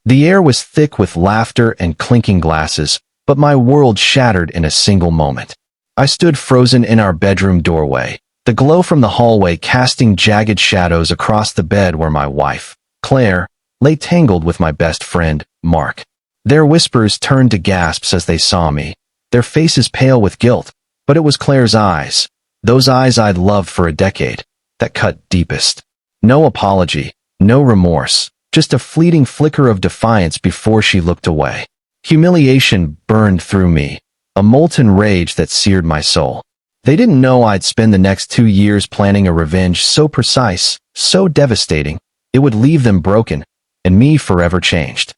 The air was thick with laughter and clinking glasses, but my world shattered in a single moment. I stood frozen in our bedroom doorway, the glow from the hallway casting jagged shadows across the bed where my wife, Claire, lay tangled with my best friend, Mark. Their whispers turned to gasps as they saw me, their faces pale with guilt, but it was Claire's eyes, those eyes I'd loved for a decade, that cut deepest. No apology, no remorse, just a fleeting flicker of defiance before she looked away. Humiliation burned through me, a molten rage that seared my soul. They didn't know I'd spend the next 2 years planning a revenge so precise, so devastating, it would leave them broken, and me forever changed.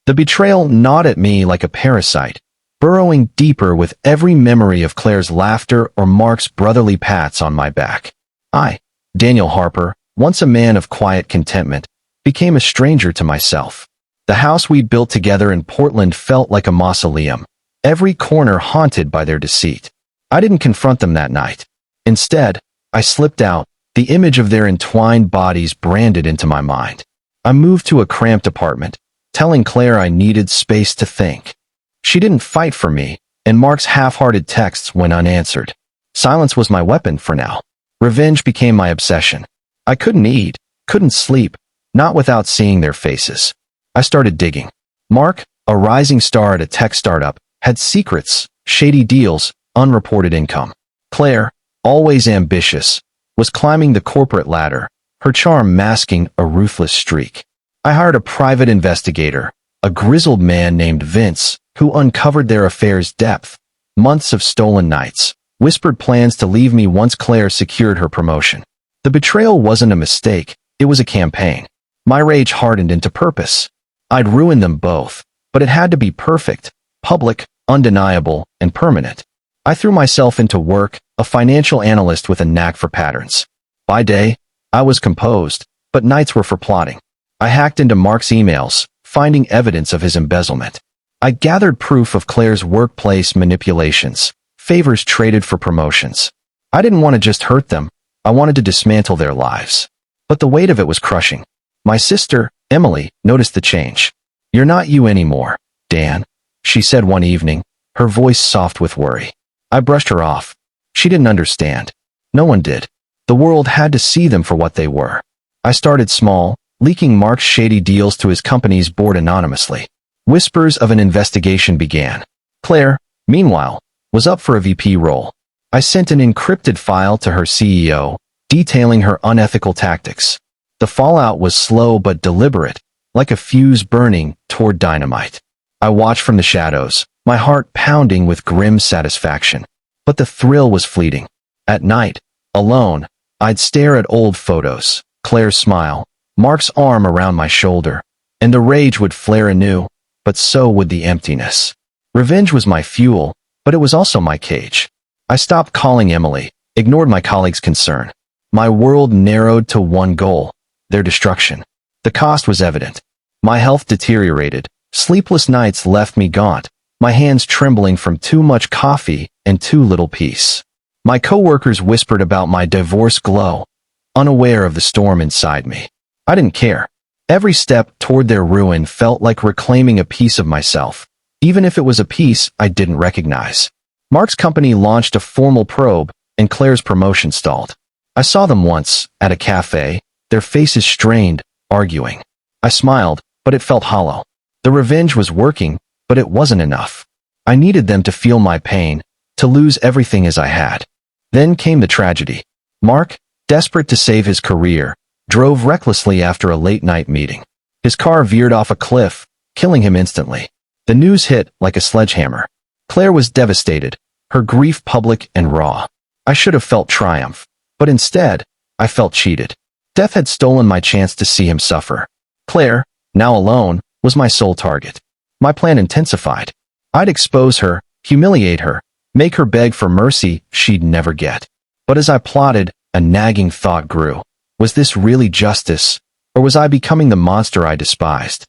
The betrayal gnawed at me like a parasite, burrowing deeper with every memory of Claire's laughter or Mark's brotherly pats on my back. I, Daniel Harper, once a man of quiet contentment, became a stranger to myself. The house we'd built together in Portland felt like a mausoleum, every corner haunted by their deceit. I didn't confront them that night. Instead, I slipped out, the image of their entwined bodies branded into my mind. I moved to a cramped apartment, telling Claire I needed space to think. She didn't fight for me, and Mark's half-hearted texts went unanswered. Silence was my weapon for now. Revenge became my obsession. I couldn't eat, couldn't sleep, not without seeing their faces. I started digging. Mark, a rising star at a tech startup, had secrets, shady deals, unreported income. Claire, always ambitious, was climbing the corporate ladder, her charm masking a ruthless streak. I hired a private investigator, a grizzled man named Vince, who uncovered their affair's depth. Months of stolen nights, whispered plans to leave me once Claire secured her promotion. The betrayal wasn't a mistake, it was a campaign. My rage hardened into purpose. I'd ruin them both, but it had to be perfect, public, undeniable, and permanent. I threw myself into work, a financial analyst with a knack for patterns. By day, I was composed, but nights were for plotting. I hacked into Mark's emails, finding evidence of his embezzlement. I gathered proof of Claire's workplace manipulations, favors traded for promotions. I didn't want to just hurt them, I wanted to dismantle their lives. But the weight of it was crushing. My sister, Emily, noticed the change. "You're not you anymore, Dan," she said one evening, her voice soft with worry. I brushed her off. She didn't understand. No one did. The world had to see them for what they were. I started small, leaking Mark's shady deals to his company's board anonymously. Whispers of an investigation began. Claire, meanwhile, was up for a VP role. I sent an encrypted file to her CEO, detailing her unethical tactics. The fallout was slow but deliberate, like a fuse burning toward dynamite. I watched from the shadows, my heart pounding with grim satisfaction. But the thrill was fleeting. At night, alone, I'd stare at old photos, Claire's smile, Mark's arm around my shoulder, and the rage would flare anew, but so would the emptiness. Revenge was my fuel, but it was also my cage. I stopped calling Emily, ignored my colleagues' concern. My world narrowed to one goal, their destruction. The cost was evident. My health deteriorated, sleepless nights left me gaunt, my hands trembling from too much coffee and too little peace. My coworkers whispered about my divorce glow, unaware of the storm inside me. I didn't care. Every step toward their ruin felt like reclaiming a piece of myself, even if it was a piece I didn't recognize. Mark's company launched a formal probe, and Claire's promotion stalled. I saw them once, at a cafe, their faces strained, arguing. I smiled, but it felt hollow. The revenge was working, but it wasn't enough. I needed them to feel my pain, to lose everything as I had. Then came the tragedy. Mark, desperate to save his career, drove recklessly after a late-night meeting. His car veered off a cliff, killing him instantly. The news hit like a sledgehammer. Claire was devastated, her grief public and raw. I should have felt triumph, but instead, I felt cheated. Death had stolen my chance to see him suffer. Claire, now alone, was my sole target. My plan intensified. I'd expose her, humiliate her, make her beg for mercy she'd never get. But as I plotted, a nagging thought grew. Was this really justice, or was I becoming the monster I despised?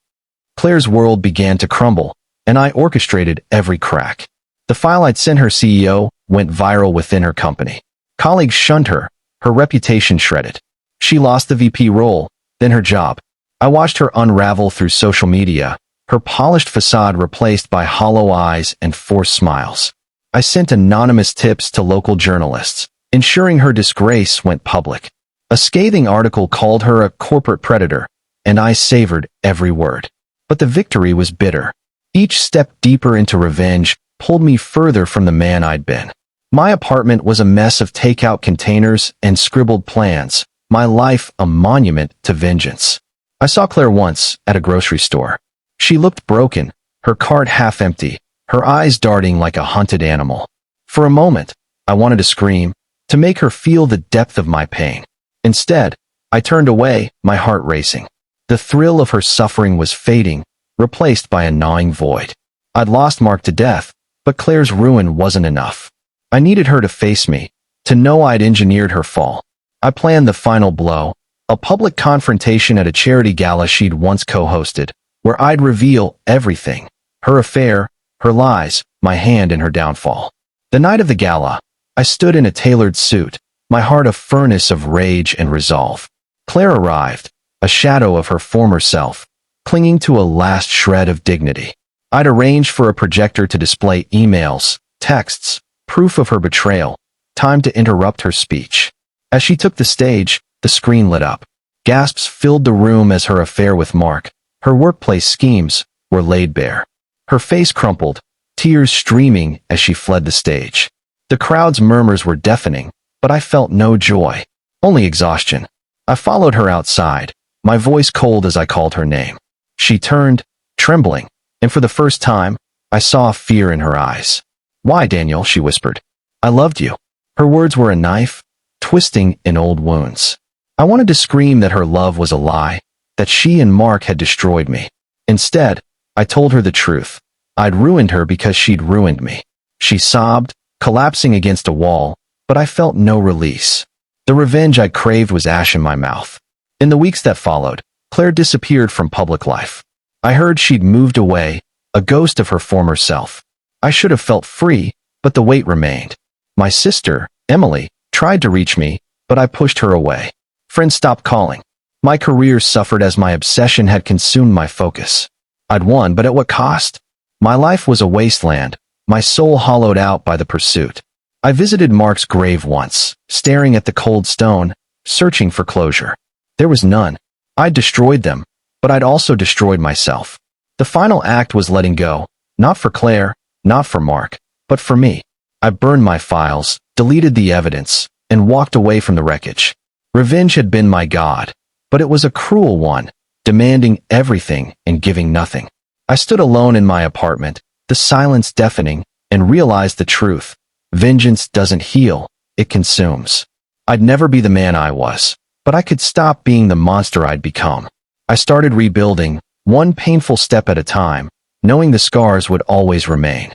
Claire's world began to crumble, and I orchestrated every crack. The file I'd sent her CEO went viral within her company. Colleagues shunned her, her reputation shredded. She lost the VP role, then her job. I watched her unravel through social media, her polished facade replaced by hollow eyes and forced smiles. I sent anonymous tips to local journalists, ensuring her disgrace went public. A scathing article called her a corporate predator, and I savored every word. But the victory was bitter. Each step deeper into revenge pulled me further from the man I'd been. My apartment was a mess of takeout containers and scribbled plans, my life a monument to vengeance. I saw Claire once at a grocery store. She looked broken, her cart half empty, her eyes darting like a hunted animal. For a moment, I wanted to scream, to make her feel the depth of my pain. Instead, I turned away, my heart racing. The thrill of her suffering was fading, replaced by a gnawing void. I'd lost Mark to death, but Claire's ruin wasn't enough. I needed her to face me, to know I'd engineered her fall. I planned the final blow, a public confrontation at a charity gala she'd once co-hosted, where I'd reveal everything, her affair, her lies, my hand in her downfall. The night of the gala, I stood in a tailored suit, my heart a furnace of rage and resolve. Claire arrived, a shadow of her former self, clinging to a last shred of dignity. I'd arranged for a projector to display emails, texts, proof of her betrayal, time to interrupt her speech. As she took the stage, the screen lit up. Gasps filled the room as her affair with Mark, her workplace schemes, were laid bare. Her face crumpled, tears streaming as she fled the stage. The crowd's murmurs were deafening, but I felt no joy, only exhaustion. I followed her outside, my voice cold as I called her name. She turned, trembling, and for the first time, I saw fear in her eyes. "Why, Daniel?" she whispered. "I loved you." Her words were a knife, twisting in old wounds. I wanted to scream that her love was a lie, that she and Mark had destroyed me. Instead, I told her the truth. I'd ruined her because she'd ruined me. She sobbed, collapsing against a wall, but I felt no release. The revenge I craved was ash in my mouth. In the weeks that followed, Claire disappeared from public life. I heard she'd moved away, a ghost of her former self. I should have felt free, but the weight remained. My sister, Emily, tried to reach me, but I pushed her away. Friends stopped calling. My career suffered as my obsession had consumed my focus. I'd won, but at what cost? My life was a wasteland, my soul hollowed out by the pursuit. I visited Mark's grave once, staring at the cold stone, searching for closure. There was none. I'd destroyed them, but I'd also destroyed myself. The final act was letting go, not for Claire, not for Mark, but for me. I burned my files, deleted the evidence, and walked away from the wreckage. Revenge had been my god, but it was a cruel one, demanding everything and giving nothing. I stood alone in my apartment, the silence deafening, and realized the truth. Vengeance doesn't heal, it consumes. I'd never be the man I was, but I could stop being the monster I'd become. I started rebuilding, one painful step at a time, knowing the scars would always remain.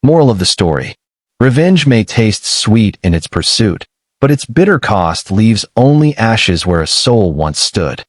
Moral of the story: revenge may taste sweet in its pursuit, but its bitter cost leaves only ashes where a soul once stood.